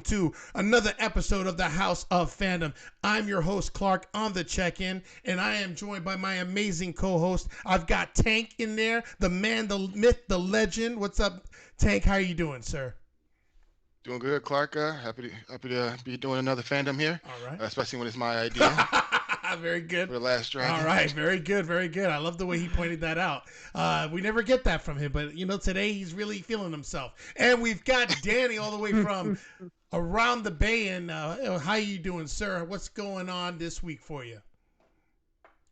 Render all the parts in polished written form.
to another episode of the House of Fandom. I'm your host, Clark, on the check-in, and I am joined by my amazing co-host. I've got Tank in there, the man, the myth, the legend. What's up, Tank? How you doing, sir? Doing good, Clark. Happy to be doing another fandom here, All right. especially when it's my idea Very good. for the Last All Dragon. right, very good, very good. I love the way he pointed that out. We never get that from him, but today he's really feeling himself. And we've got Danny all the way from around the bay. And how you doing, sir? What's going on this week for you?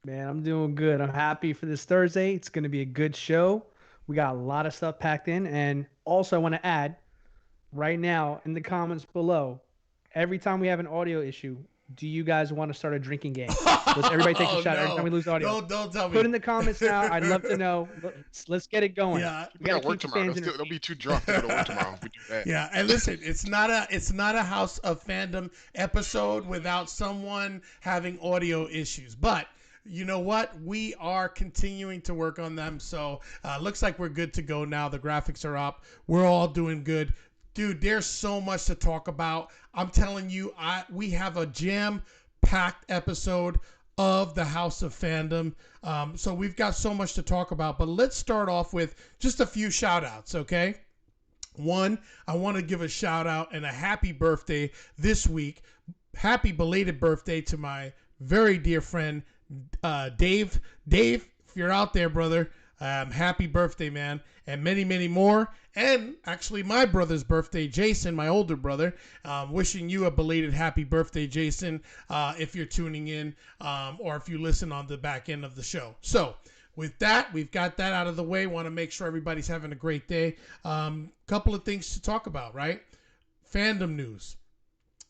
Man, I'm doing good. I'm happy for this Thursday. It's going to be a good show. We got a lot of stuff packed in. And also, I want to add right now in the comments below, every time we have an audio issue, do you guys want to start a drinking game? Let's everybody take a shot every time we lose audio. Don't tell me. Put in the comments now. I'd love to know. Let's get it going. Yeah. We gotta work tomorrow. They'll be too drunk to go to work tomorrow if we do that. Yeah, and listen, it's not a House of Fandom episode without someone having audio issues. But you know what? We are continuing to work on them. So looks like we're good to go now. The graphics are up. We're all doing good. Dude, there's so much to talk about. I'm telling you, we have a jam-packed episode of the House of Fandom. So we've got so much to talk about. But let's start off with just a few shout-outs, okay? One, I want to give a shout-out and a happy birthday this week. Happy belated birthday to my very dear friend, Dave. Dave, if you're out there, brother, happy birthday, man. And many, many more. And actually my brother's birthday, Jason, my older brother. Wishing you a belated happy birthday, Jason, if you're tuning in or if you listen on the back end of the show. So with that, we've got that out of the way. Want to make sure everybody's having a great day. Couple of things to talk about, right? Fandom news.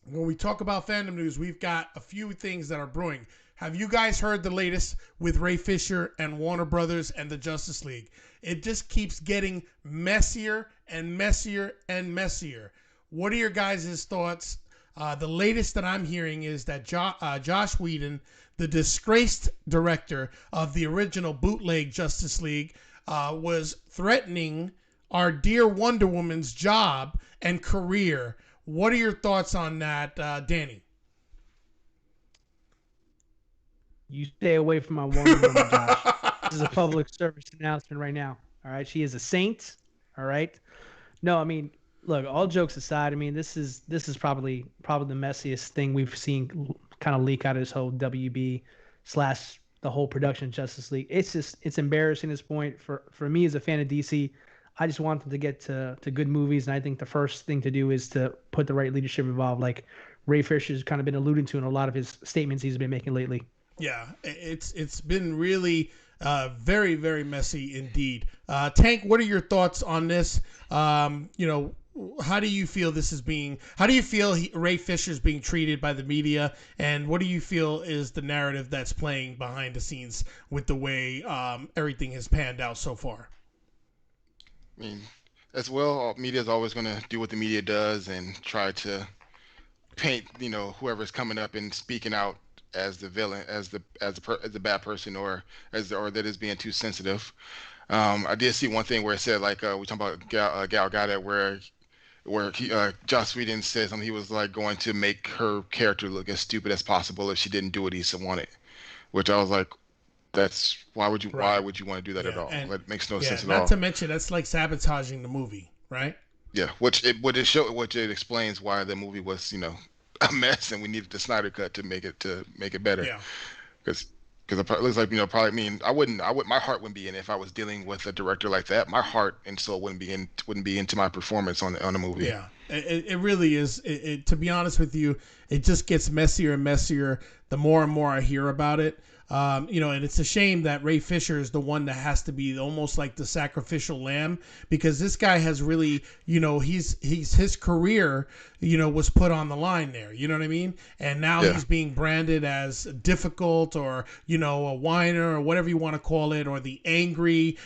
When we talk about fandom news, we've got a few things that are brewing. Have you guys heard the latest with Ray Fisher and Warner Brothers and the Justice League? It just keeps getting messier and messier and messier. What are your guys' thoughts? The latest that I'm hearing is that Josh Whedon, the disgraced director of the original bootleg Justice League, was threatening our dear Wonder Woman's job and career. What are your thoughts on that, Danny? You stay away from my Wonder Woman, Josh. This is a public service announcement right now. All right, she is a saint. All right. No, I mean, look. All jokes aside, I mean, this is probably the messiest thing we've seen kind of leak out of this whole WB / the whole production of Justice League. It's embarrassing at this point for me as a fan of DC. I just want them to get to good movies, and I think the first thing to do is to put the right leadership involved, like Ray Fisher's kind of been alluding to in a lot of his statements he's been making lately. Yeah, it's been really very, very messy indeed. Tank, what are your thoughts on this? How do you feel how do you feel Ray Fisher's being treated by the media, and what do you feel is the narrative that's playing behind the scenes with the way everything has panned out so far? I mean, as well, media is always going to do what the media does and try to paint, whoever's coming up and speaking out as the villain, as the bad person, or that is being too sensitive. I did see one thing where it said we talking about Gal Gadot, where Joss Whedon said something. He was like going to make her character look as stupid as possible if she didn't do what he wanted, which I was like, why would you want to do that at all? That makes no sense at all. Not to mention that's like sabotaging the movie, right? Yeah, which it explains why the movie was a mess, and we needed the Snyder cut to make it better. Yeah. Because it looks like probably. I mean, my heart wouldn't be in it if I was dealing with a director like that. My heart and soul wouldn't be into my performance on the movie. Yeah, it really is. To be honest with you, it just gets messier and messier the more and more I hear about it. And it's a shame that Ray Fisher is the one that has to be almost like the sacrificial lamb, because this guy has really, his career, was put on the line there. You know what I mean? And now he's being branded as difficult, or, a whiner, or whatever you want to call it, or the angry,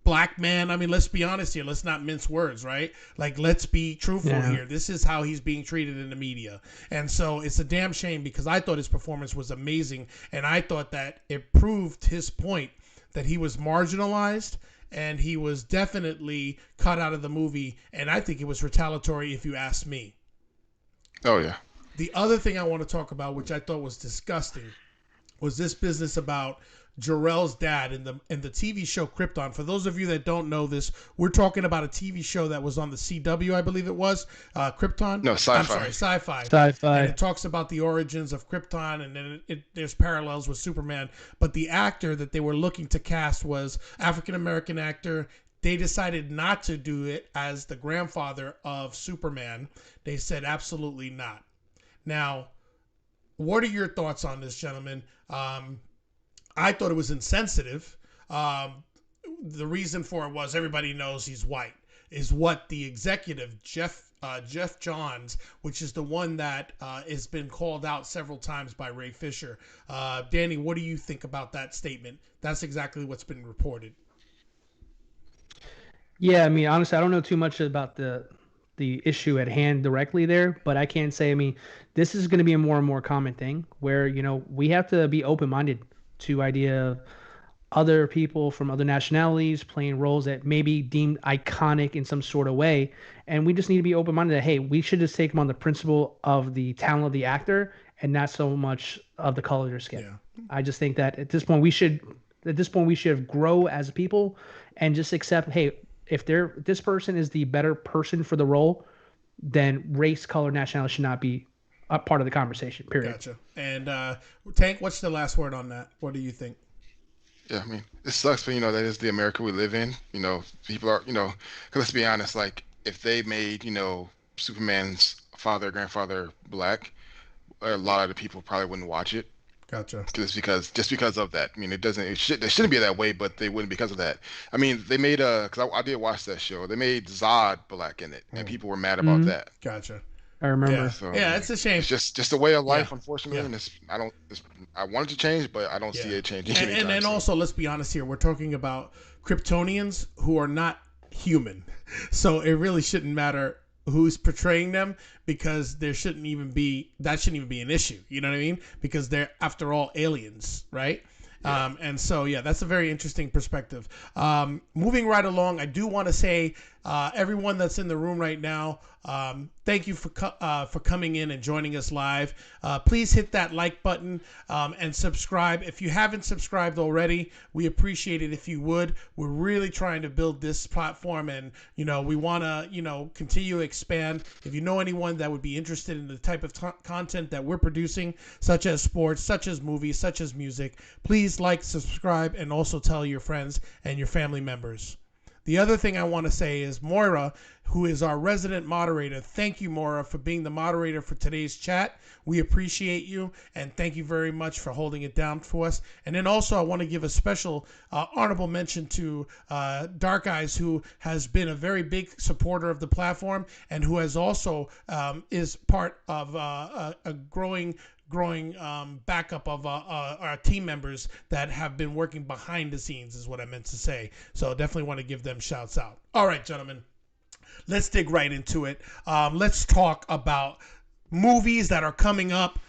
black man. I mean, let's be honest here. Let's not mince words, right? Like, let's be truthful here. This is how he's being treated in the media. And so it's a damn shame, because I thought his performance was amazing. And I thought that it proved his point that he was marginalized and he was definitely cut out of the movie. And I think it was retaliatory, if you ask me. Oh yeah. The other thing I want to talk about, which I thought was disgusting, was this business about Jor-El's dad in the TV show Krypton. For those of you that don't know this, we're talking about a TV show that was on the CW, I believe it was, Krypton. No, I'm sci-fi. sorry, Sci-Fi. Sci-fi. And it talks about the origins of Krypton, and then there's parallels with Superman. But the actor that they were looking to cast was African American actor. They decided not to do it as the grandfather of Superman. They said absolutely not. Now, what are your thoughts on this, gentlemen? I thought it was insensitive. The reason for it was everybody knows he's white, is what the executive, Jeff Johns, which is the one that has been called out several times by Ray Fisher. Danny, what do you think about that statement? That's exactly what's been reported. Yeah, I mean, honestly, I don't know too much about the issue at hand directly there, but I can say, I mean, this is going to be a more and more common thing where, we have to be open-minded to idea of other people from other nationalities playing roles that may be deemed iconic in some sort of way. And we just need to be open-minded that, hey, we should just take them on the principle of the talent of the actor and not so much of the color of their skin. Yeah. I just think that at this point we should grow as people and just accept, hey, if this person is the better person for the role, then race, color, nationality should not be a part of the conversation, period. Gotcha. And Tank, what's the last word on that? What do you think? Yeah, I mean, it sucks, but that is the America we live in. People are, because let's be honest, like if they made, Superman's father, grandfather black, a lot of the people probably wouldn't watch it. Gotcha. Just because of that. I mean, it shouldn't be that way, but they wouldn't because of that. I mean, they made because I did watch that show. They made Zod black in it, and people were mad about that. Gotcha. I remember. Yeah, So, it's a shame. It's just a way of life, unfortunately. Yeah. And I want it to change, but I don't see it changing. And also, let's be honest here. We're talking about Kryptonians who are not human, so it really shouldn't matter who's portraying them because that shouldn't even be an issue. You know what I mean? Because they're after all aliens, right? Yeah. And so, that's a very interesting perspective. Moving right along, I do want to say, everyone that's in the room right now, thank you for coming in and joining us live. Please hit that like button and subscribe. If you haven't subscribed already, we appreciate it if you would. We're really trying to build this platform, and we want to continue to expand. If you know anyone that would be interested in the type of content that we're producing, such as sports, such as movies, such as music, please like, subscribe, and also tell your friends and your family members. The other thing I want to say is Moira, who is our resident moderator. Thank you, Moira, for being the moderator for today's chat. We appreciate you, and thank you very much for holding it down for us. And then also I want to give a special honorable mention to Dark Eyes, who has been a very big supporter of the platform and who has also is part of a growing backup of our team members that have been working behind the scenes is what I meant to say. So definitely want to give them shouts out. All right, gentlemen, let's dig right into it. Let's talk about movies that are coming up.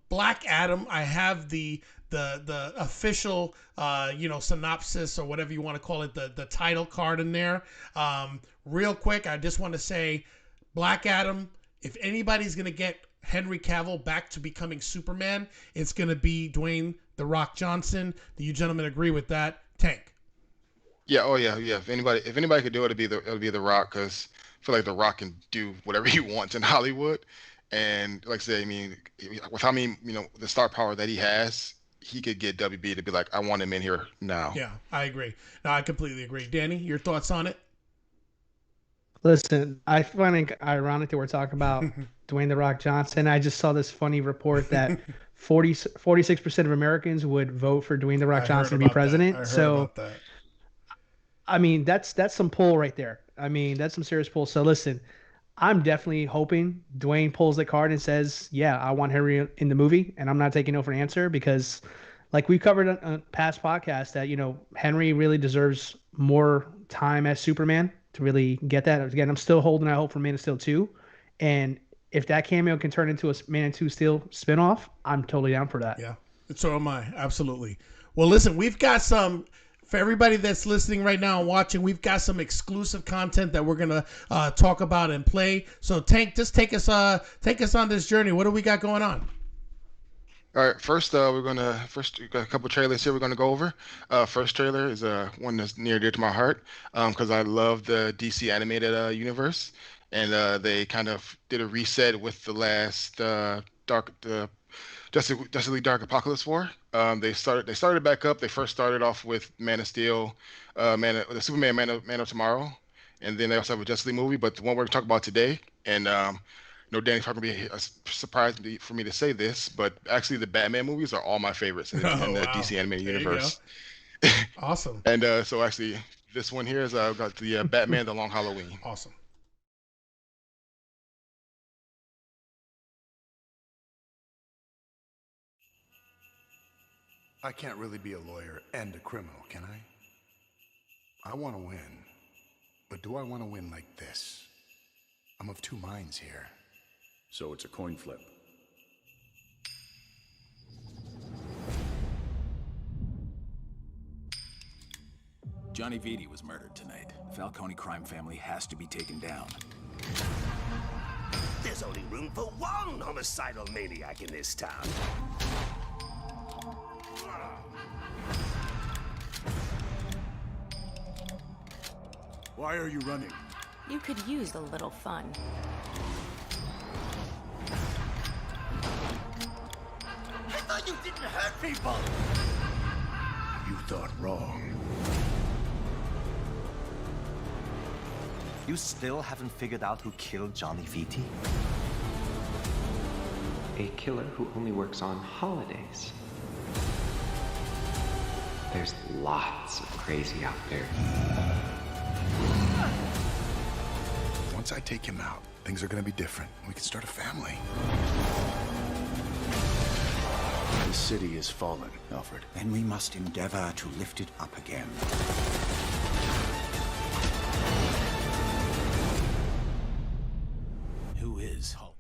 Black Adam, I have the official synopsis or whatever you want to call it, the title card in there. Real quick, I just want to say Black Adam, if anybody's going to get Henry Cavill back to becoming Superman, it's going to be Dwayne "The Rock" Johnson. Do you gentlemen agree with that? Tank. Yeah. Oh yeah. Yeah. If anybody could do it, it'll be The Rock, because I feel like The Rock can do whatever he wants in Hollywood, and like I say, I mean, with how many the star power that he has, he could get WB to be like, I want him in here now. Yeah, I agree. No, I completely agree. Danny, your thoughts on it? Listen, I find it ironic that we're talking about Dwayne "The Rock" Johnson. I just saw this funny report that 46% of Americans would vote for Dwayne "The Rock" Johnson to be president. So, I mean, that's some pull right there. I mean, that's some serious pull. So listen, I'm definitely hoping Dwayne pulls the card and says, yeah, I want Henry in the movie, and I'm not taking no for an answer, because like we covered on past podcasts that, Henry really deserves more time as Superman to really get that. Again, I'm still holding out hope for Man of Steel 2. And if that cameo can turn into a Man of Steel spinoff, I'm totally down for that. Yeah, so am I. Absolutely. Well, listen, we've got some For everybody that's listening right now and watching, we've got some exclusive content that we're gonna talk about and play. So Tank, just take us on this journey. What do we got going on? All right, first we got a couple trailers here we're gonna go over. First trailer is one that's near dear to my heart because I love the DC animated universe, and they kind of did a reset with the last Justice League Dark Apocalypse War. They started back up. They first started off with Man of Steel, the Superman Man of Tomorrow, and then they also have a Justice League movie. But the one we're talking about today, and Danny's probably gonna be a surprise for me to say this, but actually the Batman movies are all my favorites in the wow. DC animated universe. Awesome. And so actually, this one here is got the Batman: The Long Halloween. Awesome. I can't really be a lawyer and a criminal, can I? I want to win. But do I want to win like this? I'm of two minds here. So it's a coin flip. Johnny Vitti was murdered tonight. The Falcone crime family has to be taken down. There's only room for one homicidal maniac in this town. Why are you running? You could use a little fun. I thought you didn't hurt people! You thought wrong. You still haven't figured out who killed Johnny Vitti? A killer who only works on holidays. There's lots of crazy out there. Once I take him out, things are gonna be different. We can start a family. The city is fallen, Alfred. Then we must endeavor to lift it up again. Who is Hulk?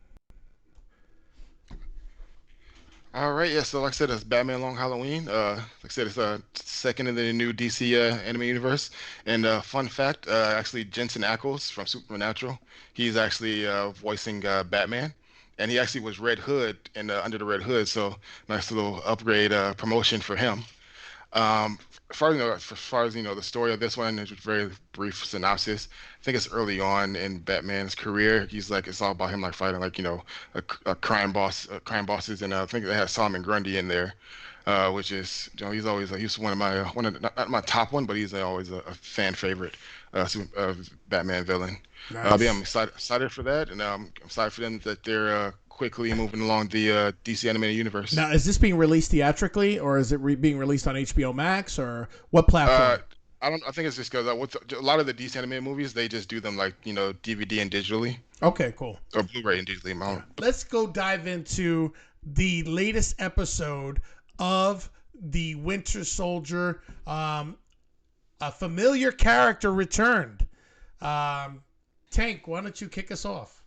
All right, yeah. So like I said, it's Batman: Long Halloween. Like I said, it's second in the new DC anime universe. And fun fact, actually Jensen Ackles from Supernatural, he's actually voicing Batman, and he actually was Red Hood in Under the Red Hood. So nice little upgrade promotion for him. As far as the story of this one, it's a very brief synopsis. I think it's early on in Batman's career. He's like, it's all about him like fighting a crime bosses, and I think they had Solomon Grundy in there, which is he's always he's one of not my top one, but he's always a fan favorite Batman villain. Nice. Yeah, I'm excited for that, and I'm excited for them that they're quickly moving along the DC animated universe. Now, is this being released theatrically, or is it being released on HBO Max, or what platform? I think it's just because a lot of the DC animated movies, they just do them like DVD and digitally. Okay, cool. Or Blu-ray and digitally. Yeah. Let's go dive into the latest episode of the Winter Soldier. A familiar character returned. Tank, why don't you kick us off?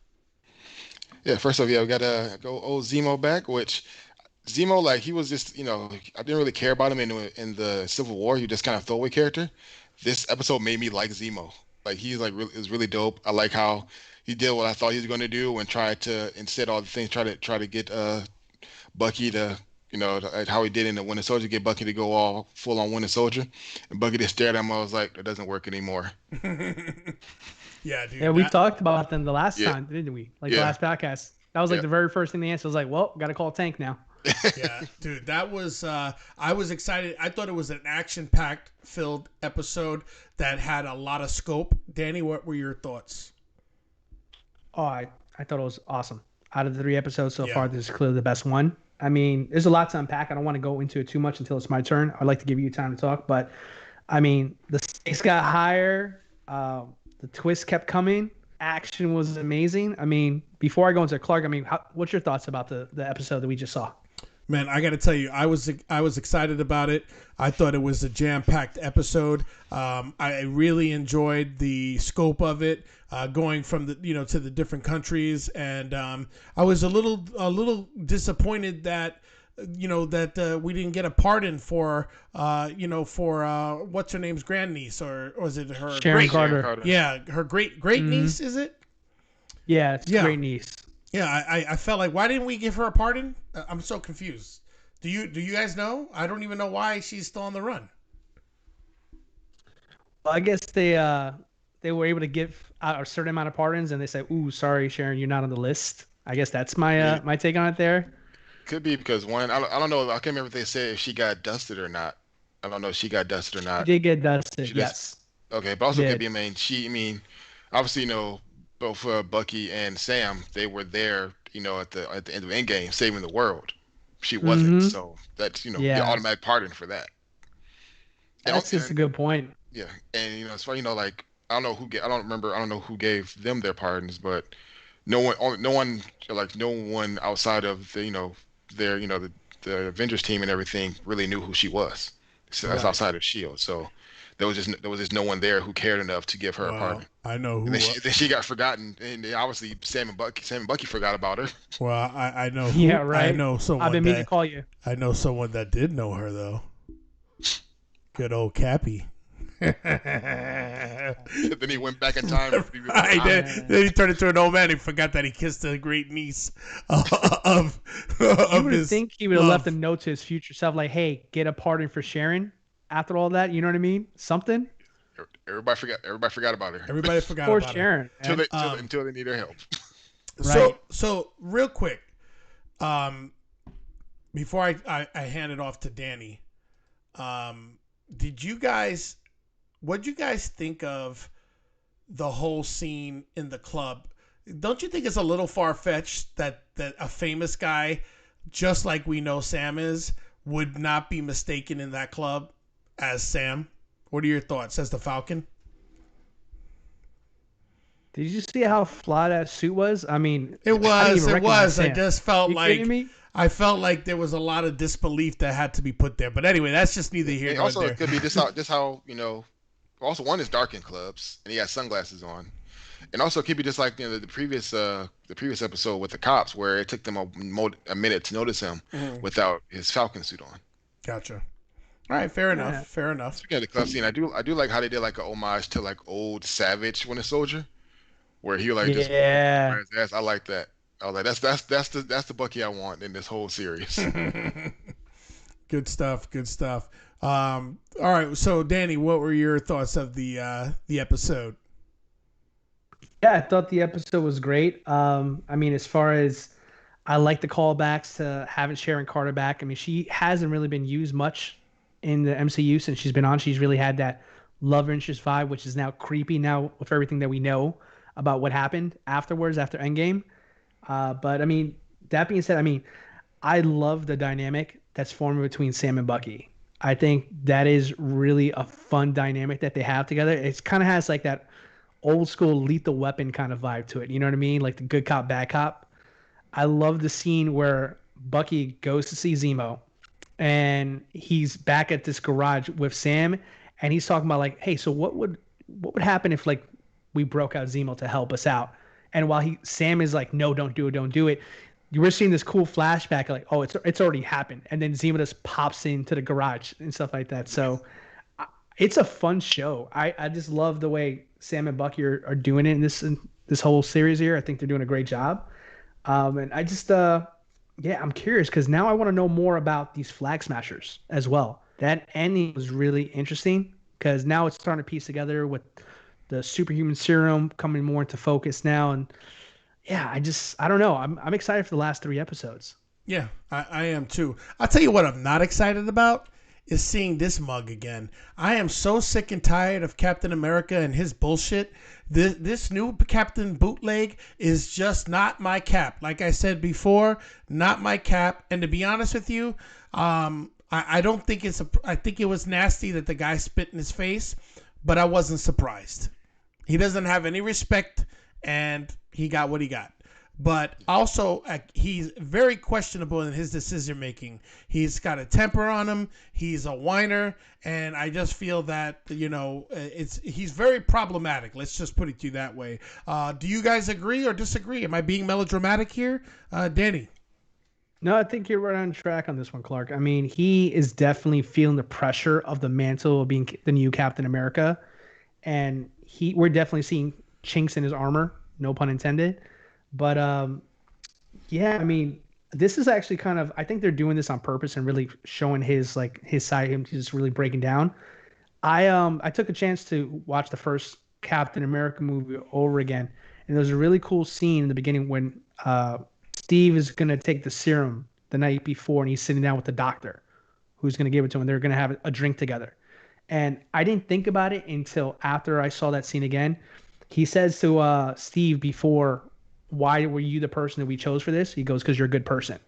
Yeah, first off, we gotta go old Zemo back, which Zemo, like, he was just, I didn't really care about him in the Civil War. He was just kind of throwaway character. This episode made me like Zemo. Like, he's like is really dope. I like how he did what I thought he was going to do and tried to, instead all the things, try to get Bucky to, how he did in the Winter Soldier, get Bucky to go all full on Winter Soldier. And Bucky just stared at him. I was like, that doesn't work anymore. Yeah, dude. Yeah, we talked about them the last time, didn't we? Like the last podcast. That was like the very first thing they answered. I was like, well, got to call Tank now. Yeah, dude, that was I was excited. I thought it was an action-packed filled episode that had a lot of scope. Danny, what were your thoughts? Oh, I thought it was awesome. Out of the 3 episodes so far, this is clearly the best one. I mean, there's a lot to unpack. I don't want to go into it too much until it's my turn. I'd like to give you time to talk, but I mean, the stakes got higher. The twist kept coming. Action was amazing. I mean, before I go into Clark, I mean, what's your thoughts about the episode that we just saw? Man, I got to tell you, I was excited about it. I thought it was a jam-packed episode. I really enjoyed the scope of it, going from the to the different countries, and I was a little disappointed that that we didn't get a pardon for, what's her name's grandniece, or was it her Sharon great Carter. Yeah, her great niece, is it? Yeah, it's great niece. Yeah, I felt like, why didn't we give her a pardon? I'm so confused. Do you guys know? I don't even know why she's still on the run. Well, I guess they were able to give out a certain amount of pardons, and they said, "Ooh, sorry, Sharon, you're not on the list." I guess that's my my take on it there. Could be because one, I don't know. I can't remember if they said if she got dusted or not. I don't know if she got dusted or not. She did get dusted, yes. Okay, but also could be. Obviously, both Bucky and Sam, they were there, at the end of Endgame, saving the world. She wasn't, so that's the automatic pardon for that. That's just a good point. Yeah, and as far like I don't know who gave them their pardons, but no one outside of the Avengers team and everything really knew who she was. So that's outside of Shield. So there was just no one there who cared enough to give her a pardon. I know who. And then she got forgotten, and obviously Sam and Bucky forgot about her. Well, I know. Yeah, right. I know someone. I've been meaning to call you. I know someone that did know her though. Good old Cappy. Then he went back in time. Then he turned into an old man. He forgot that he kissed a great niece of you would think he would have left a note to his future self, like, "Hey, get a pardon for Sharon." After all that, you know what I mean? Something. Everybody forgot about her. Everybody forgot Poor about Sharon. her until they need her help. Right. So real quick, before I hand it off to Danny, what'd you guys think of the whole scene in the club? Don't you think it's a little far-fetched that a famous guy, just like we know Sam is, would not be mistaken in that club as Sam? What are your thoughts as the Falcon? Did you see how fly that suit was? I mean, it was. I just felt I felt like there was a lot of disbelief that had to be put there. But anyway, that's just neither here nor there. Also, it could be just how Also, one is dark in clubs, and he has sunglasses on, and also it could be just like the previous episode with the cops, where it took them a minute to notice him without his Falcon suit on. Gotcha. All right, fair enough. Yeah. Fair enough. Speaking of the club scene, I do like how they did like a homage to like old Savage Winter Soldier, where he just his ass. I like that. I was like, that's the Bucky I want in this whole series. Good stuff. Good stuff. All right, so Danny, what were your thoughts of the episode? Yeah, I thought the episode was great. I mean, as far as I like the callbacks to having Sharon Carter back. I mean, she hasn't really been used much in the MCU since she's been on. She's really had that love interest vibe, which is now creepy now with everything that we know about what happened afterwards, after Endgame. But I mean, that being said, I mean, I love the dynamic that's formed between Sam and Bucky. I think that is really a fun dynamic that they have together. It kind of has like that old school Lethal Weapon kind of vibe to it. You know what I mean? Like the good cop, bad cop. I love the scene where Bucky goes to see Zemo and he's back at this garage with Sam and he's talking about like, hey, so what would happen if like we broke out Zemo to help us out? And while Sam is like, no, don't do it. You were seeing this cool flashback, like, oh, it's already happened. And then Zemo just pops into the garage and stuff like that. So it's a fun show. I just love the way Sam and Bucky are doing it in this whole series here. I think they're doing a great job. And I just, I'm curious because now I want to know more about these Flag Smashers as well. That ending was really interesting because now it's starting to piece together with the superhuman serum coming more into focus now. And yeah, I don't know. I'm excited for the last 3 episodes. Yeah, I am too. I'll tell you what I'm not excited about is seeing this mug again. I am so sick and tired of Captain America and his bullshit. This new Captain bootleg is just not my Cap. Like I said before, not my Cap. And to be honest with you, I don't think I think it was nasty that the guy spit in his face, but I wasn't surprised. He doesn't have any respect, and he got what he got. But also, he's very questionable in his decision making. He's got a temper on him. He's a whiner, and I just feel that he's very problematic. Let's just put it to you that way. Do you guys agree or disagree? Am I being melodramatic here, Danny? No, I think you're right on track on this one, Clark. I mean, he is definitely feeling the pressure of the mantle of being the new Captain America, and we're definitely seeing chinks in his armor, no pun intended. But yeah, I mean, this is actually kind of, I think they're doing this on purpose and really showing his side, him just really breaking down. I took a chance to watch the first Captain America movie over again, and there's a really cool scene in the beginning when Steve is gonna take the serum the night before, and he's sitting down with the doctor, who's gonna give it to him. And they're gonna have a drink together, and I didn't think about it until after I saw that scene again. He says to Steve before, "Why were you the person that we chose for this?" He goes, "Because you're a good person."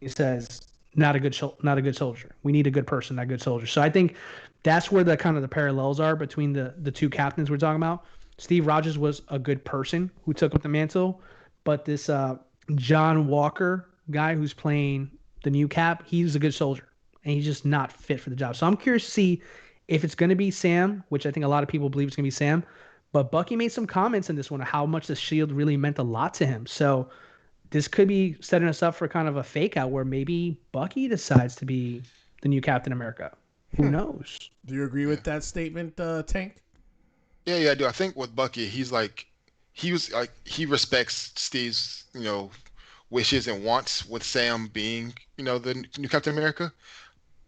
He says, not a good soldier. We need a good person, not a good soldier." So I think that's where the kind of the parallels are between the two captains we're talking about. Steve Rogers was a good person who took up the mantle, but this John Walker guy who's playing the new Cap, he's a good soldier, and he's just not fit for the job. So I'm curious to see if it's going to be Sam, which I think a lot of people believe it's going to be Sam. But Bucky made some comments in this one of how much the shield really meant a lot to him. So this could be setting us up for kind of a fake out where maybe Bucky decides to be the new Captain America. Who knows? Do you agree with that statement, Tank? Yeah, I do. I think with Bucky, he respects Steve's, wishes and wants with Sam being, the new Captain America,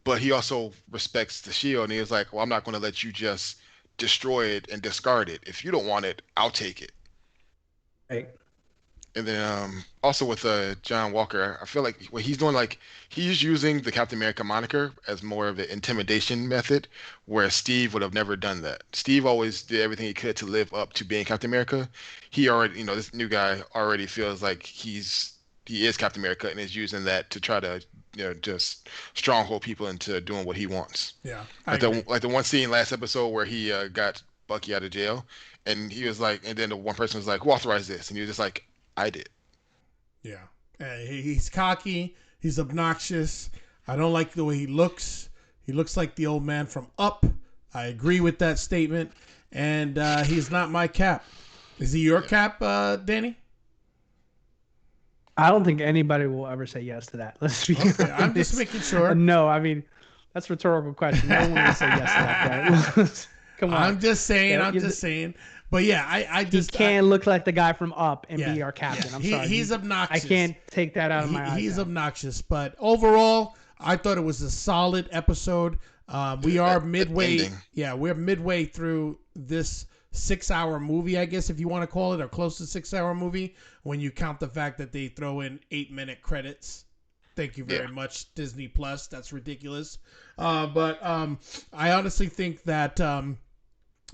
but he also respects the shield, and he was like, "Well, I'm not going to let you just destroy it and discard it. If you don't want it, I'll take it." Right. And then also with John Walker, I feel like what he's doing, like he's using the Captain America moniker as more of an intimidation method, where Steve would have never done that. Steve always did everything he could to live up to being Captain America. He already, this new guy already feels like he is Captain America and is using that to try to, just stronghold people into doing what he wants. Yeah, like the one scene last episode where he got Bucky out of jail, and he was like, and then the one person was like, "Who authorized this?" And he was just like, "I did." Yeah. He's cocky. He's obnoxious. I don't like the way he looks. He looks like the old man from Up. I agree with that statement. And he's not my Cap. Is he your Cap, Danny? I don't think anybody will ever say yes to that. Let's be honest. I'm just making sure. No, I mean, that's a rhetorical question. No one will say yes to that, right? Come on. I'm just saying. But yeah, I just he can't look like the guy from Up and be our captain. I'm sorry. He's obnoxious. I can't take that out of my eyes. He's obnoxious, but overall, I thought it was a solid episode. We are midway. Yeah, we're midway through this 6-hour movie, I guess, if you want to call it, or close to 6-hour movie, when you count the fact that they throw in 8-minute credits. Thank you very much, Disney Plus. That's ridiculous. But I honestly think that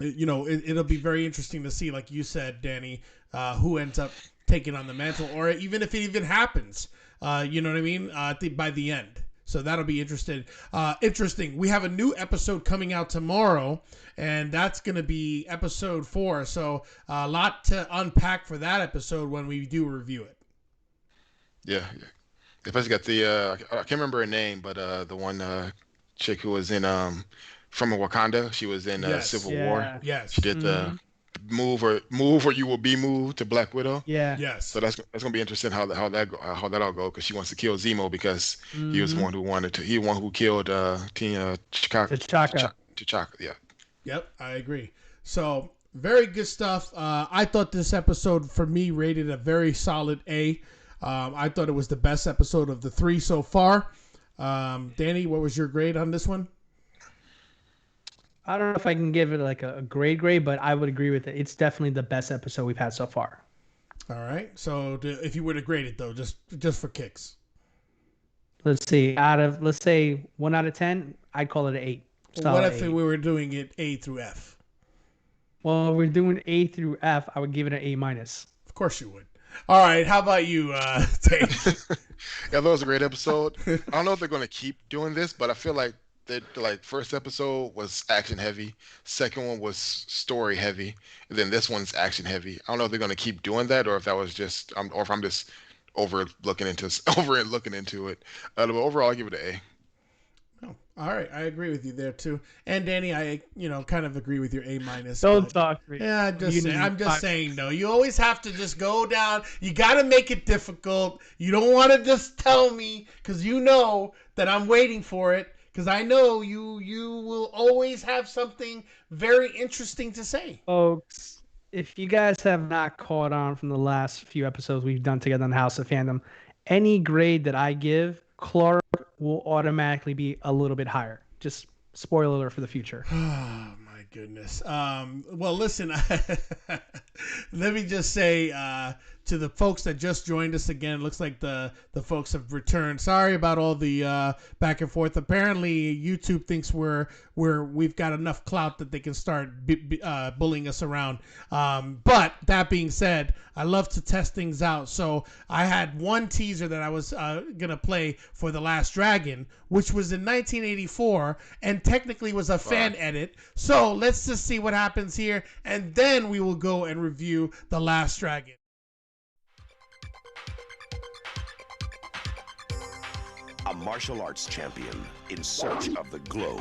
it'll be very interesting to see, like you said, Danny, who ends up taking on the mantle, or even if it even happens. You know what I mean? By the end. So that'll be interesting. We have a new episode coming out tomorrow, and that's going to be episode 4. So a lot to unpack for that episode when we do review it. Yeah. If I just got the I can't remember her name, but the one chick who was in from Wakanda, she was in Civil War. Yes. She did the move or you will be moved to Black Widow. Yeah. Yes. So that's gonna be interesting how that all go, because she wants to kill Zemo because he was the one who killed T'Chaka. Yeah. Yep, I agree. So very good stuff. I thought this episode for me rated a very solid A. I thought it was the best episode of the 3 so far. Danny, what was your grade on this one? I don't know if I can give it like a grade, but I would agree with it. It's definitely the best episode we've had so far. All right. So if you were to grade it, though, just for kicks. Let's see. Let's say 1 out of 10, I'd call it an 8. What if we were doing it A through F? Well, if we're doing A through F, I would give it an A-. Of course you would. All right. How about you, Tate? Yeah, that was a great episode. I don't know if they're going to keep doing this, but I feel like the first episode was action heavy, second one was story heavy, and then this one's action heavy. I don't know if they're going to keep doing that, or if that was just, or if I'm just looking into it. But overall, I give it an A. Oh, all right, I agree with you there too. And Danny, I kind of agree with your A minus. Don't talk to me. Yeah, I'm just You saying. need I'm just 5. saying. No, you always have to just go down. You got to make it difficult. You don't want to just tell me because you know that I'm waiting for it. Because I know you will always have something very interesting to say. Folks, if you guys have not caught on from the last few episodes we've done together on House of Fandom, any grade that I give, Clark will automatically be a little bit higher. Just spoiler alert for the future. Oh my goodness. Well, listen. Let me just say to the folks that just joined us again. Looks like the folks have returned. Sorry about all the back and forth. Apparently, YouTube thinks we've got enough clout that they can start bullying us around. But that being said, I love to test things out. So I had one teaser that I was gonna play for The Last Dragon, which was in 1984 and technically was a fan edit. So let's just see what happens here, and then we will go and review The Last Dragon. A martial arts champion in search of the glow.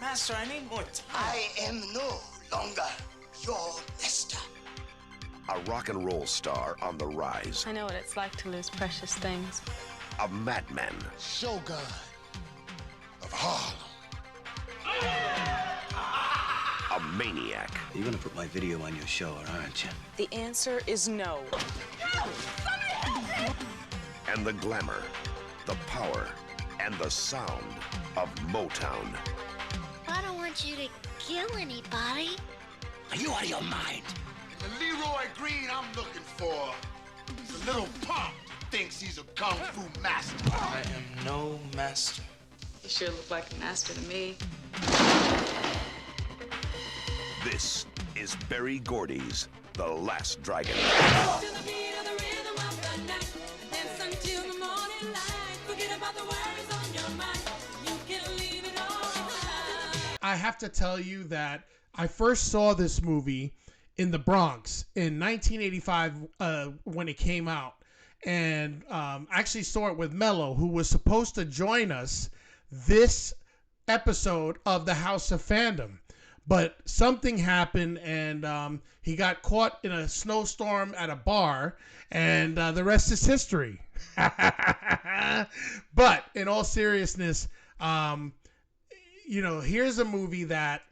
Master, I need more time. I am no longer your master. A rock and roll star on the rise. I know what it's like to lose precious things. A madman. Shogun of Harlem. A maniac. You're gonna put my video on your show, aren't you? The answer is no. And the glamour, the power, and the sound of Motown. I don't want you to kill anybody. Are you out of your mind? The Leroy Green I'm looking for is a little punk thinks he's a kung fu master. I am no master. You sure look like a master to me. This is Barry Gordy's The Last Dragon. I have to tell you that I first saw this movie in the Bronx in 1985 when it came out. And I actually saw it with Mello, who was supposed to join us this episode of the House of Fandom. But something happened, and he got caught in a snowstorm at a bar, and the rest is history. But in all seriousness, here's a movie that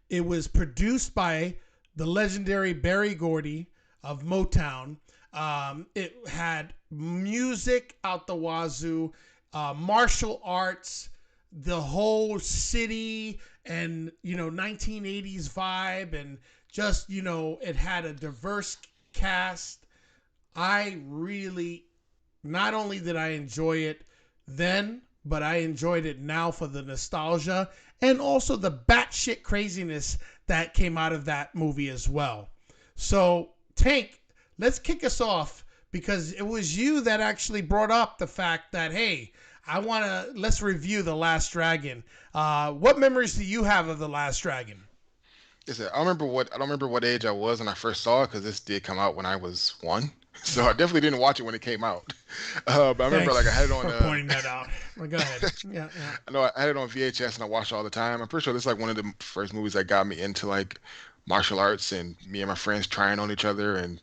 it was produced by the legendary Berry Gordy of Motown. It had music out the wazoo, martial arts, the whole city, and 1980s vibe, and just it had a diverse cast. I really, not only did I enjoy it then, but I enjoyed it now for the nostalgia and also the batshit craziness that came out of that movie as well. So Tank, let's kick us off, because it was you that actually brought up the fact that, hey, let's review The Last Dragon. What memories do you have of The Last Dragon? I don't remember what age I was when I first saw it, because this did come out when I was 1. So I definitely didn't watch it when it came out. But I remember I had it on. For pointing that out. Well, go ahead. Yeah. I know I had it on VHS and I watched it all the time. I'm pretty sure this is like one of the first movies that got me into like martial arts, and me and my friends trying on each other and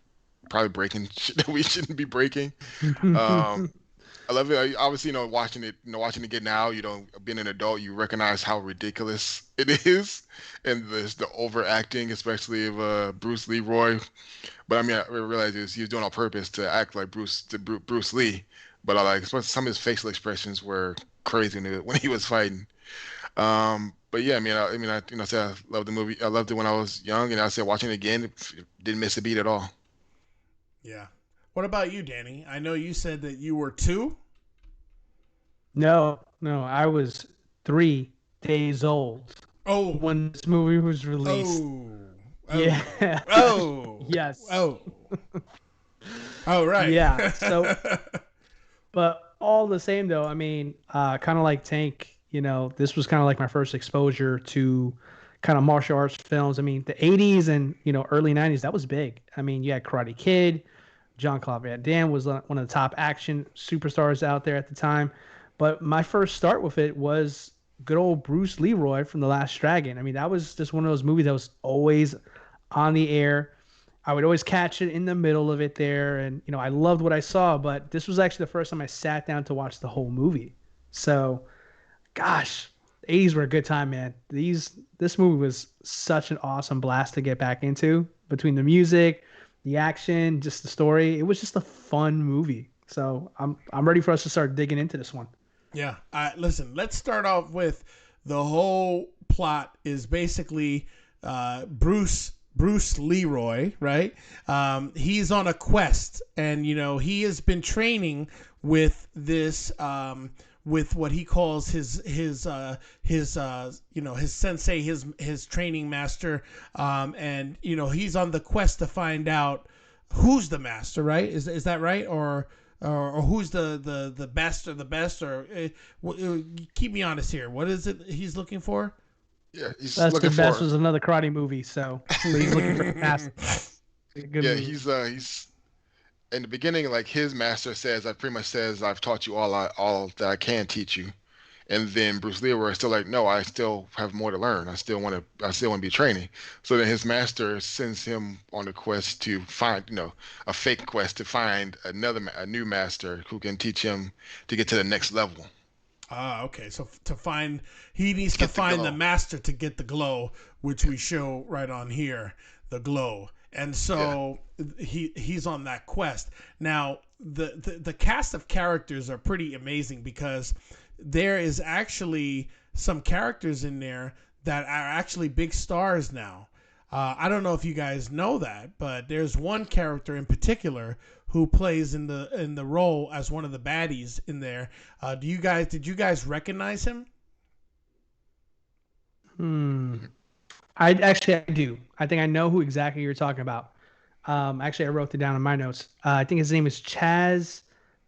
probably breaking shit that we shouldn't be breaking. I love it. Obviously, watching it again now, being an adult, you recognize how ridiculous it is, and the overacting, especially of Bruce Leroy. But I mean, I realized he was doing it on purpose to act like Bruce Lee. But I like some of his facial expressions were crazy when he was fighting. But yeah, I said I loved the movie. I loved it when I was young, and I said watching it again, didn't miss a beat at all. Yeah. What about you, Danny? I know you said that you were 2. No, I was 3 days old. Oh, when this movie was released. Oh. Yeah. Oh. Yes. Oh. Oh, right. Yeah. So, but all the same though, I mean, kind of like Tank, this was kind of like my first exposure to kind of martial arts films. I mean, the 80s and, early 90s, that was big. I mean, you had Karate Kid. Jean-Claude Van Damme was one of the top action superstars out there at the time. But my first start with it was good old Bruce Leroy from The Last Dragon. I mean, that was just one of those movies that was always on the air. I would always catch it in the middle of it there, and I loved what I saw. But this was actually the first time I sat down to watch the whole movie. So, gosh, the 80s were a good time, man. This movie was such an awesome blast to get back into. Between the music, the action, just the story, it was just a fun movie. So I'm ready for us to start digging into this one. Yeah. Listen, let's start off with the whole plot is basically Bruce Leroy, right? He's on a quest, and he has been training with this with what he calls his sensei, his training master, and he's on the quest to find out who's the master, right? Is that right? Or who's the best of the best, or keep me honest here. What is it he's looking for? Yeah, he's Best looking of for. Best was another karate movie, so he's looking for the master. Yeah, movie. He's in the beginning, like his master says, I've taught you all that I can teach you, and then Bruce Leroy is still like, no, I still have more to learn. I still want to be training. So then his master sends him on a quest to find, a fake quest to find a new master who can teach him to get to the next level. Okay. So he needs to find the master to get the glow, which we show right on here, the glow. And so he's on that quest. Now, the cast of characters are pretty amazing because there is actually some characters in there that are actually big stars now. I don't know if you guys know that, but there's one character in particular who plays in the role as one of the baddies in there. Did you guys recognize him? I do. I think I know who exactly you're talking about. Actually, I wrote it down in my notes. I think his name is Chaz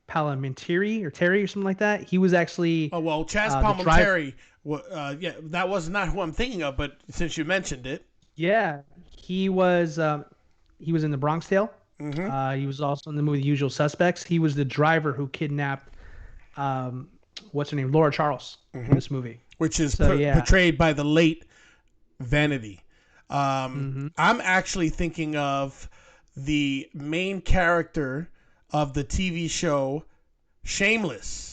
Palminteri or Terry or something like that. He was actually. Oh well, Chaz Palminteri. Yeah, that was not who I'm thinking of, but since you mentioned it. Yeah, he was in The Bronx Tale. Mm-hmm. He was also in the movie The Usual Suspects. He was the driver who kidnapped, what's her name, Laura Charles in this movie, which is portrayed by the late Vanity. I'm actually thinking of the main character of the TV show Shameless.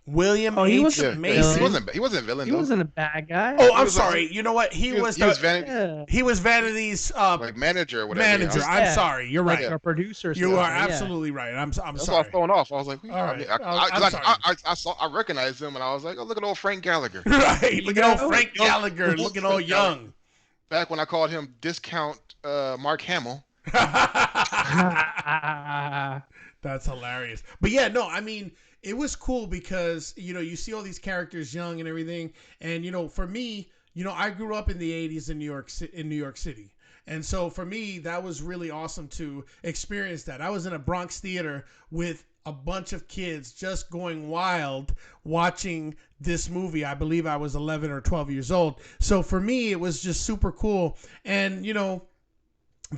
William H. Macy. He wasn't a villain. He wasn't a bad guy. Oh, I'm sorry. You know what? He was Vanity's like manager or whatever. Manager. I'm sorry. You're right. Or producer. You are absolutely right. I'm sorry. That's why I was thrown off. I was like, I recognized him, and I was like, oh, look at old Frank Gallagher. Right. Look at old Frank Gallagher, looking all young. Back when I called him Discount Mark Hamill. That's hilarious. But yeah, no, I mean, it was cool because, you see all these characters young and everything. And, for me, I grew up in the 80s in New York City. And so for me, that was really awesome to experience that. I was in a Bronx theater with a bunch of kids just going wild watching this movie. I believe I was 11 or 12 years old. So for me, it was just super cool. And,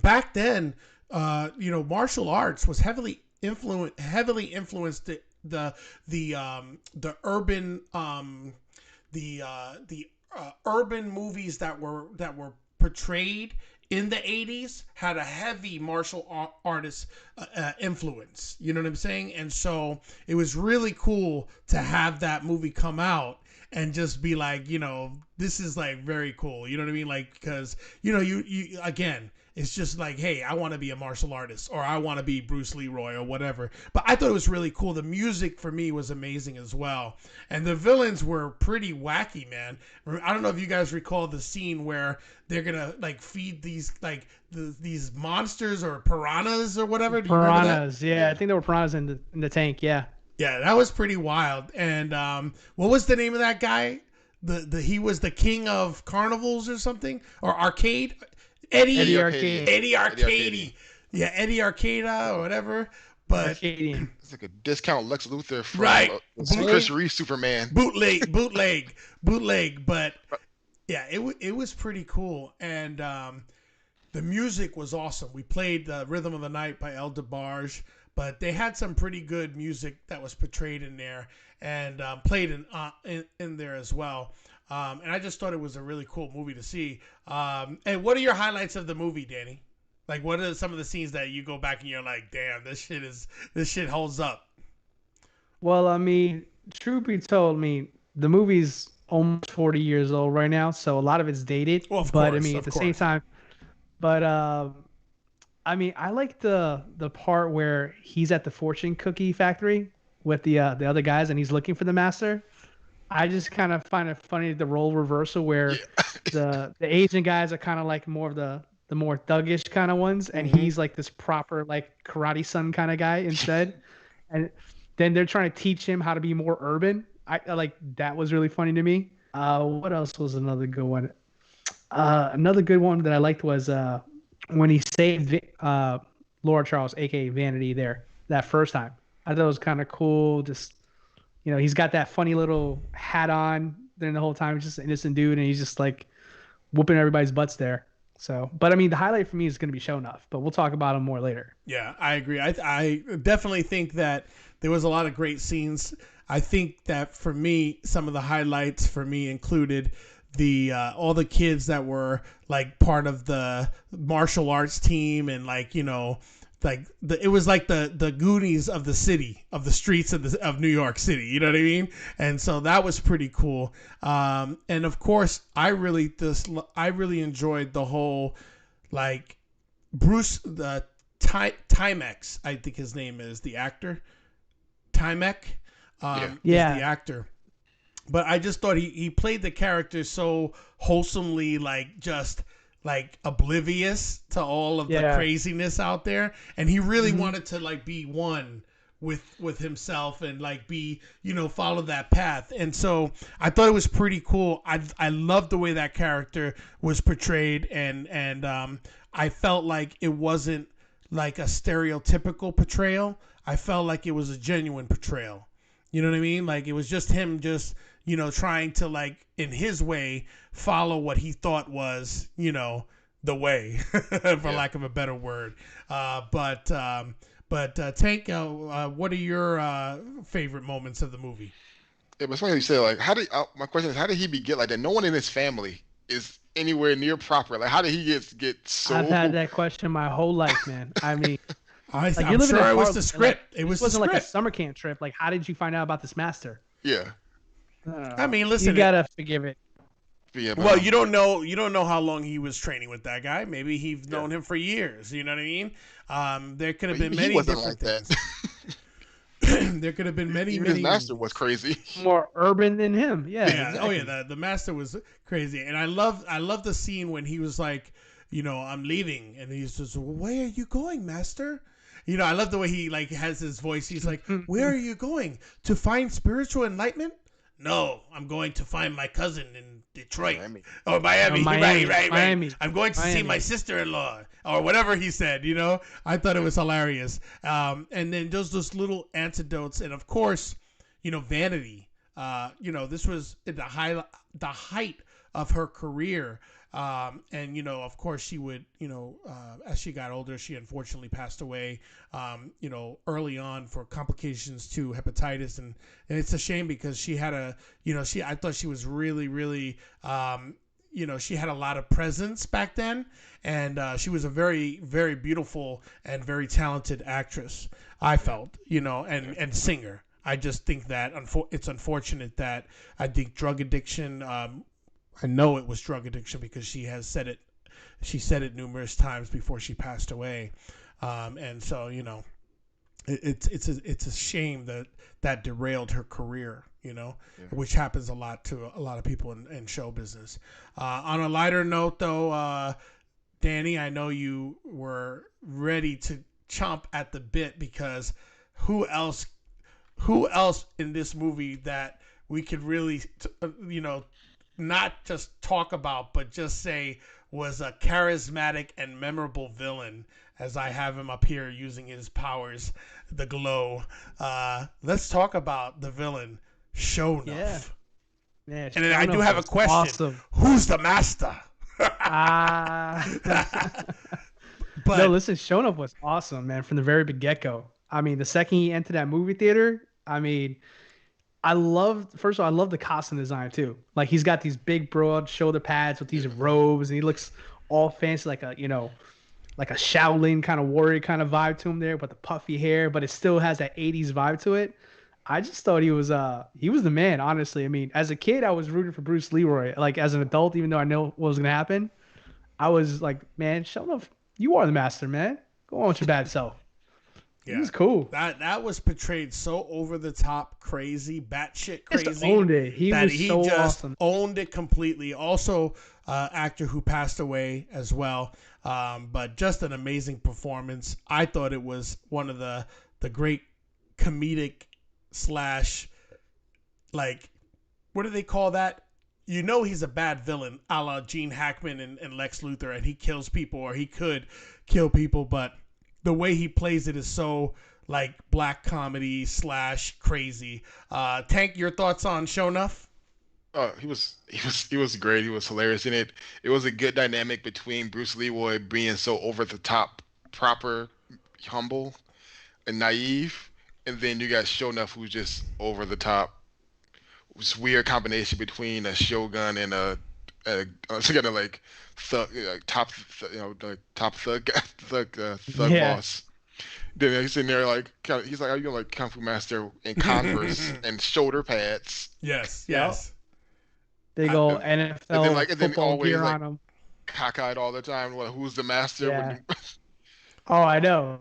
back then, martial arts was heavily influenced the urban movies that were portrayed in the 80s had a heavy martial artist influence. You know what I'm saying? And so it was really cool to have that movie come out and just be like, this is like very cool. You know what I mean? Like, because, you again, it's just like, hey, I want to be a martial artist, or I want to be Bruce Leroy or whatever. But I thought it was really cool. The music for me was amazing as well. And the villains were pretty wacky, man. I don't know if you guys recall the scene where they're going to like feed these like these monsters or piranhas or whatever. Do you remember that? Piranhas, yeah. I think there were piranhas in the tank, yeah. Yeah, that was pretty wild. And what was the name of that guy? He was the king of carnivals or something, or arcade. Eddie Arcady. Yeah, Eddie Arcada or whatever. But Arcadian. It's like a discount Lex Luthor from Chris Reeve Superman. Bootleg. But yeah, it was pretty cool. And the music was awesome. We played Rhythm of the Night by El DeBarge. but they had some pretty good music that was portrayed in there and played in there as well. And I just thought it was a really cool movie to see. And what are your highlights of the movie, Danny? Like, what are some of the scenes that you go back and you're like, damn, this shit holds up? Well, I mean, truth be told, the movie's almost 40 years old right now, so a lot of it's dated. Well, of but course, I mean, of at the course. same time, but I mean, I like the part where he's at the fortune cookie factory with the other guys, and he's looking for the master. I just kind of find it funny the role reversal where the Asian guys are kind of like more of the more thuggish kind of ones, and he's like this proper like karate son kind of guy instead. And then they're trying to teach him how to be more urban. I like that was really funny to me. What else was another good one? Another good one that I liked was when he saved Laura Charles, aka Vanity, there that first time. I thought it was kind of cool. Just he's got that funny little hat on during the whole time. He's just an innocent dude, and he's just like whooping everybody's butts there. So, but I mean, the highlight for me is going to be Show Enough, but we'll talk about him more later. Yeah, I agree. I definitely think that there was a lot of great scenes. I think that for me, some of the highlights for me included the all the kids that were like part of the martial arts team, and like it was like the Goonies of the city, of the streets of New York City. You know what I mean? And so that was pretty cool. And of course, I really enjoyed the whole like Bruce the Timex. I think his name is the actor. Timek. Is the actor. But I just thought he played the character so wholesomely, like just like oblivious to all of the craziness out there, and he really wanted to like be one with himself and like be follow that path. And so I thought it was pretty cool. I loved the way that character was portrayed, and I felt like it wasn't like a stereotypical portrayal. I felt like it was a genuine portrayal. You know what I mean? Like it was just him trying to like in his way follow what he thought was, the way, for lack of a better word. But Tank, what are your favorite moments of the movie? Yeah, but it's funny you say like, my question is, how did he get like that? No one in his family is anywhere near proper. Like, how did he get so? I've had that question my whole life, man. I mean, I'm sure it was the script. It wasn't like a summer camp trip. Like, how did you find out about this master? Yeah. I mean, listen, you gotta forgive it. Yeah, well, you don't know how long he was training with that guy. Maybe he's known him for years. You know what I mean? There could have been many different like things. There could have been many. His master was crazy. More urban than him. Yeah. Exactly. Oh yeah, the master was crazy, and I love the scene when he was like, I'm leaving, and he's just, where are you going, master? I love the way he like has his voice. He's like, where are you going? To find spiritual enlightenment? No, I'm going to find my cousin in Detroit. Miami. Right. Miami. I'm going to see my sister-in-law, or whatever he said. I thought it was hilarious. And then just those little anecdotes, and of course, Vanity. This was at the height of her career. And of course she would, as she got older, she unfortunately passed away, early on for complications to hepatitis, and it's a shame because she had I thought she was really, really, she had a lot of presence back then, and she was a very, very beautiful and very talented actress, I felt, and singer. I just think that it's unfortunate that I think drug addiction. I know it was drug addiction because she has said it. She said it numerous times before she passed away, and so it's a shame that derailed her career. Which happens a lot to a lot of people in show business. On a lighter note, though, Danny, I know you were ready to chomp at the bit because who else in this movie that we could really, not just talk about, but just say was a charismatic and memorable villain, as I have him up here using his powers, the glow. Let's talk about the villain, Show Enough. Yeah, and then I do have a question. Awesome. Who's the master? But no, listen, Show Enough was awesome, man, from the very get-go. I mean, the second he entered that movie theater, I mean, first of all, I love the costume design too. Like he's got these big broad shoulder pads with these robes and he looks all fancy like like a Shaolin kind of warrior kind of vibe to him there, but the puffy hair, but it still has that 80s vibe to it. I just thought he was the man, honestly. I mean, as a kid, I was rooting for Bruce Leroy. Like as an adult, even though I know what was gonna happen, I was like, man, show enough, you are the master, man. Go on with your bad self. Yeah. He was cool. That was portrayed so over the top, crazy, batshit crazy. Just owned it. He just awesome. Owned it completely. Also, actor who passed away as well. But just an amazing performance. I thought it was one of the great comedic / like, what do they call that? You know he's a bad villain, a la Gene Hackman and Lex Luthor, and he kills people, or he could kill people, but the way he plays it is so like black comedy / crazy. Tank, your thoughts on Shonuff? He was great. He was hilarious in it. It was a good dynamic between Bruce Leroy being so over the top, proper, humble, and naive, and then you got Shonuff who's just over the top. This weird combination between a shogun and a together like thug, like top thug boss. Then he's in there like he's like, "Are you like Kung Fu Master in Converse and shoulder pads?" Yes. Big old NFL and then football always gear like on him. cockeyed all the time. Well, who's the master? Yeah. Oh, I know.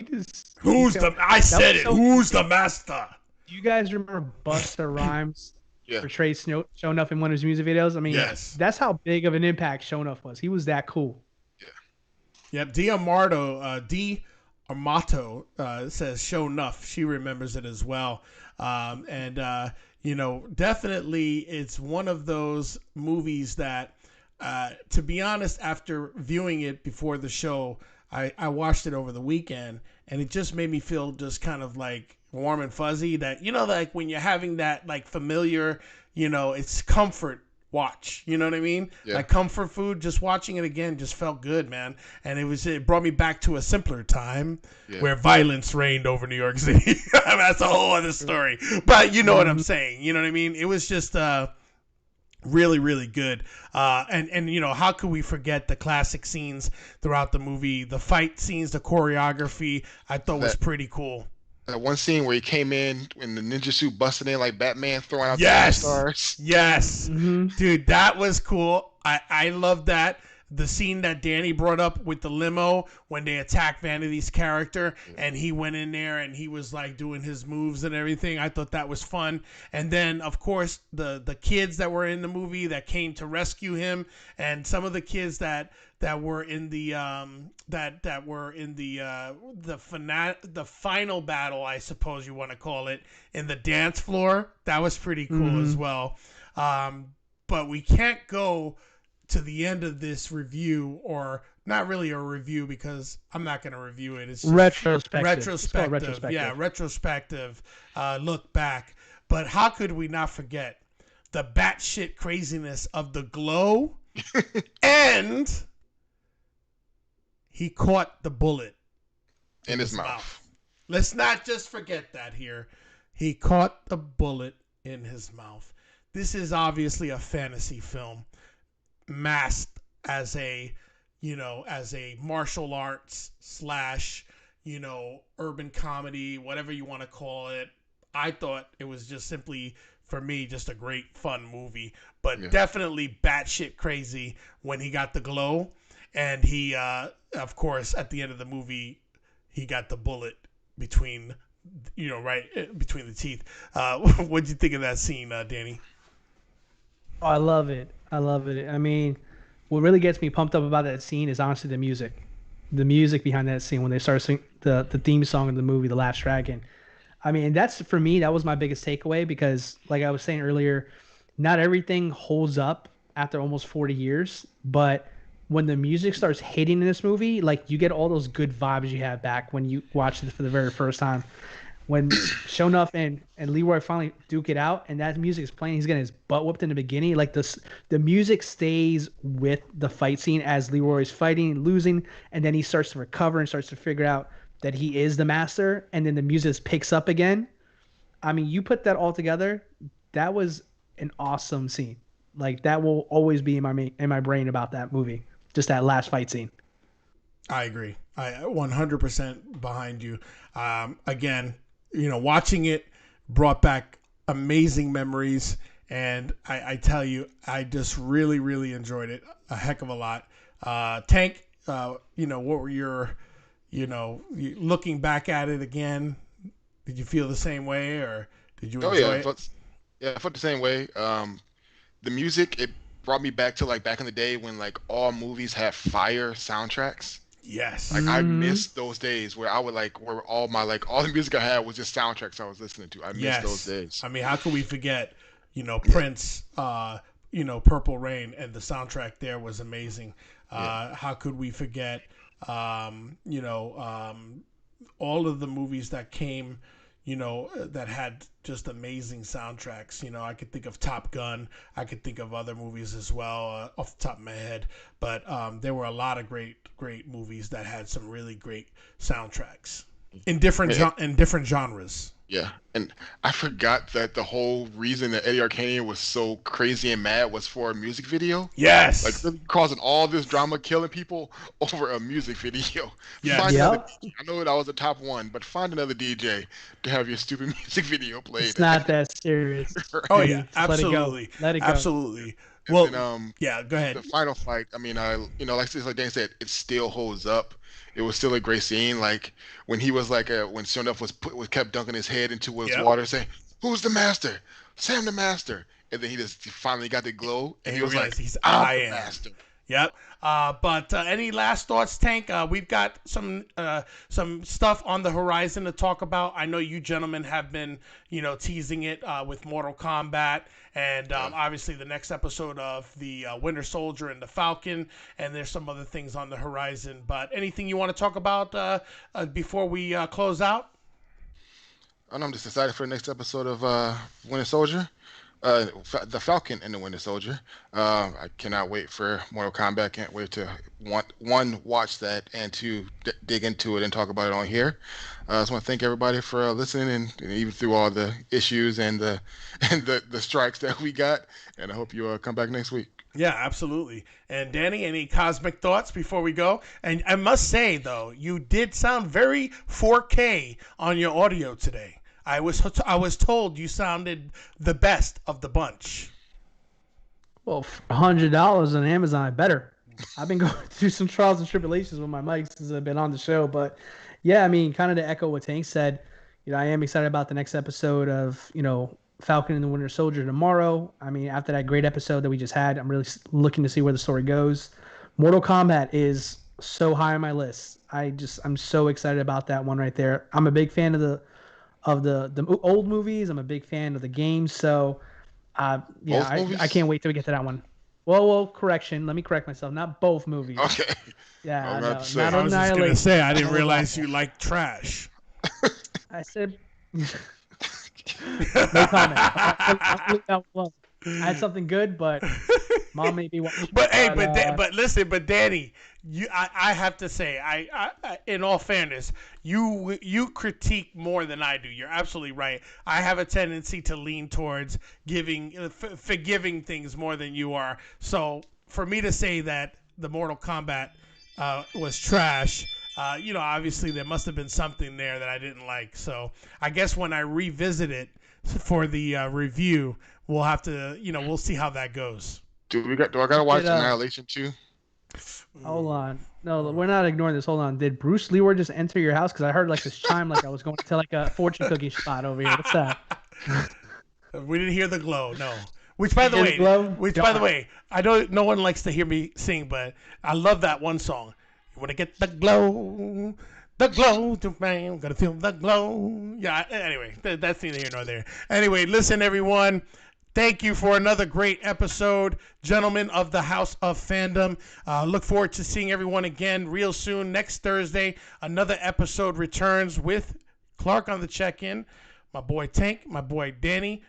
Who's the master? Do you guys remember Busta Rhymes? Yeah. Portrayed Shonuff in one of his music videos. I mean, yes. That's how big of an impact Shonuff was. He was that cool. Yeah. Yep. D'Amato says Shonuff. She remembers it as well. Definitely it's one of those movies that, to be honest, after viewing it before the show, I watched it over the weekend, and it just made me feel just kind of like warm and fuzzy. That like when you're having that like familiar, it's comfort watch. You know what I mean? Yeah. Like comfort food. Just watching it again just felt good, man. And it brought me back to a simpler time where violence reigned over New York City. That's a whole other story. But you know what I'm saying. You know what I mean? It was just really, really good. And how could we forget the classic scenes throughout the movie? The fight scenes, the choreography, I thought was pretty cool. That one scene where he came in the ninja suit, busting in like Batman, throwing out the stars. Yes, dude, that was cool. I love that. The scene that Danny brought up with the limo when they attacked Vanity's character and he went in there and he was like doing his moves and everything. I thought that was fun. And then of course the kids that were in the movie that came to rescue him, and some of the kids that were in the the final battle, I suppose you want to call it, in the dance floor. That was pretty cool as well. But we can't go to the end of this review, or not really a review because I'm not going to review it. It's just retrospective. Yeah, retrospective look back. But how could we not forget the batshit craziness of the glow and he caught the bullet in his mouth. Let's not just forget that here. He caught the bullet in his mouth. This is obviously a fantasy film masked as a martial arts / urban comedy, whatever you want to call it. I thought it was just simply, for me, just a great fun movie, but definitely batshit crazy when he got the glow. And he, of course, at the end of the movie, he got the bullet between, between the teeth. What'd you think of that scene, Danny? Oh, I love it. I mean, what really gets me pumped up about that scene is honestly the music. The music behind that scene when they start singing the theme song of the movie, The Last Dragon. I mean, that's, for me, that was my biggest takeaway because, like I was saying earlier, not everything holds up after almost 40 years, but when the music starts hitting in this movie, like you get all those good vibes you have back when you watched it for the very first time. When Shonuff and Leroy finally duke it out and that music is playing, he's getting his butt whooped in the beginning. Like the music stays with the fight scene as Leroy's fighting, losing, and then he starts to recover and starts to figure out that he is the master, and then the music picks up again. I mean, you put that all together, that was an awesome scene. Like, that will always be in my brain about that movie. Just that last fight scene. I agree. I 100% behind you. Again, watching it brought back amazing memories, and I tell you, I just really, really enjoyed it a heck of a lot. Tank, what were your, looking back at it again? Did you feel the same way, or did you enjoy it? I felt the same way. The music, it brought me back to like back in the day when like all movies had fire soundtracks. Yes. Like I miss those days where I would where all the music I had was just soundtracks I was listening to. I miss those days. I mean, how could we forget, Prince, Purple Rain, and the soundtrack there was amazing. How could we forget, all of the movies that came, that had just amazing soundtracks. I could think of Top Gun. I could think of other movies as well off the top of my head. But there were a lot of great movies that had some really great soundtracks in different genres. Yeah, and I forgot that the whole reason that Eddie Arcadian was so crazy and mad was for a music video. Yes, like really causing all this drama, killing people over a music video. Yeah, I know that I was the top one, but find another DJ to have your stupid music video played. It's not that serious. Oh yeah, absolutely. Let it go. Absolutely. And well, then, yeah, go ahead. The final fight. I mean, like Dan said, it still holds up. It was still a great scene. Like when he was when Shonuff was kept dunking his head into his water, saying, "Who's the master? Sam the master." And then he finally got the glow, and he was like, "I'm the master." Yep. But any last thoughts, Tank? We've got some stuff on the horizon to talk about. I know you gentlemen have been, teasing it with Mortal Kombat, and obviously the next episode of the Winter Soldier and the Falcon, and there's some other things on the horizon. But anything you want to talk about before we close out? I'm just excited for the next episode of Winter Soldier. The Falcon and the Winter Soldier. I cannot wait for Mortal Kombat. Can't wait to watch that and to dig into it and talk about it on here. I just want to thank everybody for listening and even through all the issues and the strikes that we got. And I hope you come back next week. Yeah, absolutely. And Danny, any cosmic thoughts before we go? And I must say though, you did sound very 4K on your audio today. I was told you sounded the best of the bunch. Well, for $100 on Amazon, I better. I've been going through some trials and tribulations with my mics since I've been on the show, but yeah, I mean, kind of to echo what Tank said, I am excited about the next episode of Falcon and the Winter Soldier tomorrow. I mean, after that great episode that we just had, I'm really looking to see where the story goes. Mortal Kombat is so high on my list. I'm so excited about that one right there. I'm a big fan of the old movies. I'm a big fan of the games, so I can't wait till we get to that one. Well, correction. Let me correct myself. Not both movies. Okay. Yeah, I was just gonna say I didn't realize you like trash. I said no comment. I had something good, but Mom may be watching. But hey, but listen, Danny, I have to say, I in all fairness, you critique more than I do. You're absolutely right. I have a tendency to lean towards forgiving things more than you are. So for me to say that the Mortal Kombat was trash, obviously there must have been something there that I didn't like. So I guess when I revisit it for the review, we'll have to, we'll see how that goes. Do I gotta watch Annihilation too? Hold on. No, we're not ignoring this. Hold on. Did Bruce Leroy just enter your house? Because I heard this chime like I was going to a fortune cookie spot over here. What's that? We didn't hear the glow. No. Which, by the way, I know no one likes to hear me sing, but I love that one song. You want to get the glow, man. Gotta feel the glow. Yeah. Anyway, that's neither here nor there. Anyway, listen, everyone. Thank you for another great episode, gentlemen of the House of Fandom. Look forward to seeing everyone again real soon. Next Thursday, another episode returns with Clark on the check-in, my boy Tank, my boy Danny.